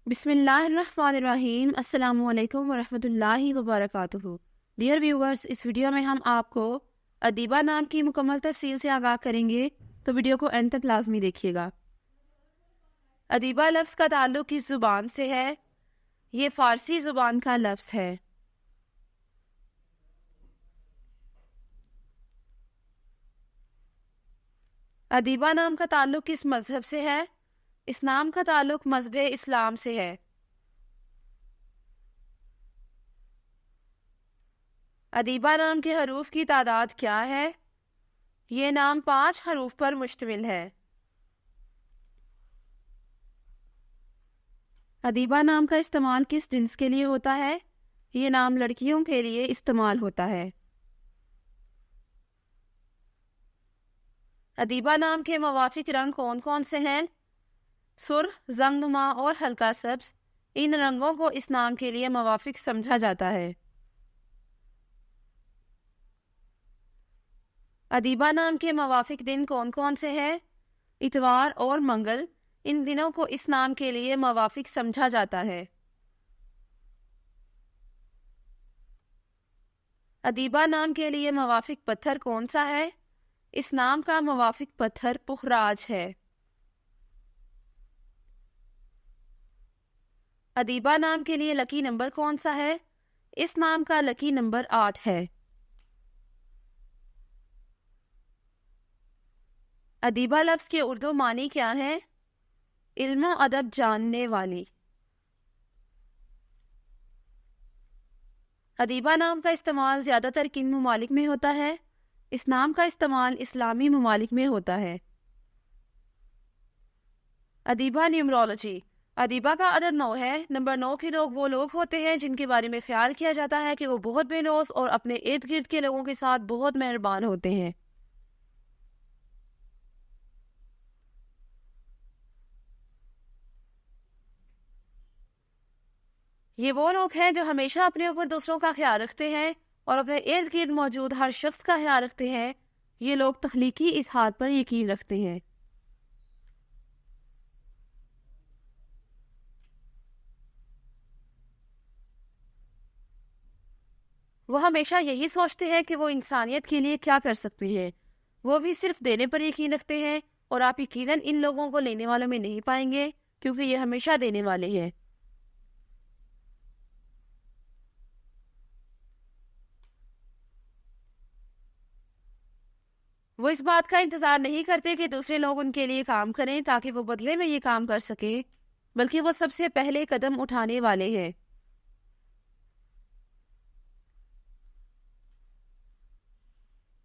بسم اللہ الرحمن الرحیم۔ السلام علیکم ورحمۃ اللہ وبرکاتہ۔ ڈیئر ویورز، اس ویڈیو میں ہم آپ کو ادیبہ نام کی مکمل تفصیل سے آگاہ کریں گے، تو ویڈیو کو اینڈ تک لازمی دیکھیے گا۔ ادیبہ لفظ کا تعلق کس زبان سے ہے؟ یہ فارسی زبان کا لفظ ہے۔ ادیبہ نام کا تعلق کس مذہب سے ہے؟ اس نام کا تعلق مذہب اسلام سے ہے۔ ادیبہ نام کے حروف کی تعداد کیا ہے؟ یہ نام 5 حروف پر مشتمل ہے۔ ادیبہ نام کا استعمال کس جنس کے لیے ہوتا ہے؟ یہ نام لڑکیوں کے لیے استعمال ہوتا ہے۔ ادیبہ نام کے موافق رنگ کون کون سے ہیں؟ سرخ، زنگ نما اور ہلکا سبز، ان رنگوں کو اس نام کے لیے موافق سمجھا جاتا ہے۔ ادیبہ نام کے موافق دن کون کون سے ہیں؟ اتوار اور منگل، ان دنوں کو اس نام کے لیے موافق سمجھا جاتا ہے۔ ادیبہ نام کے لیے موافق پتھر کون سا ہے؟ اس نام کا موافق پتھر پخراج ہے۔ ادیبہ نام کے لیے لکی نمبر کون سا ہے؟ اس نام کا لکی نمبر 8 ہے۔ ادیبہ لفظ کے اردو معنی کیا ہے؟ علم و ادب جاننے والی۔ ادیبہ نام کا استعمال زیادہ تر کن ممالک میں ہوتا ہے؟ اس نام کا استعمال اسلامی ممالک میں ہوتا ہے۔ ادیبہ نیومرولوجی۔ ادیبہ کا عدد 9 ہے۔ نمبر 9 کے لوگ وہ لوگ ہوتے ہیں جن کے بارے میں خیال کیا جاتا ہے کہ وہ بہت بے لوث اور اپنے ارد گرد کے لوگوں کے ساتھ بہت مہربان ہوتے ہیں۔ یہ وہ لوگ ہیں جو ہمیشہ اپنے اوپر دوسروں کا خیال رکھتے ہیں اور اپنے ارد گرد موجود ہر شخص کا خیال رکھتے ہیں۔ یہ لوگ تخلیقی اظہار پر یقین رکھتے ہیں۔ وہ ہمیشہ یہی سوچتے ہیں کہ وہ انسانیت کے لیے کیا کر سکتے ہیں۔ وہ بھی صرف دینے پر یقین رکھتے ہیں، اور آپ یقیناً ان لوگوں کو لینے والوں میں نہیں پائیں گے، کیونکہ یہ ہمیشہ دینے والے ہیں۔ وہ اس بات کا انتظار نہیں کرتے کہ دوسرے لوگ ان کے لیے کام کریں تاکہ وہ بدلے میں یہ کام کر سکیں، بلکہ وہ سب سے پہلے قدم اٹھانے والے ہیں۔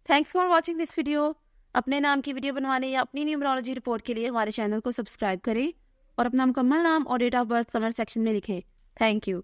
Thanks for watching this video. اپنے نام کی ویڈیو بنوانے یا اپنی نیومرولوجی رپورٹ کے لیے ہمارے چینل کو سبسکرائب کریں اور اپنا مکمل نام اور date of birth comment section میں لکھیں۔ Thank you.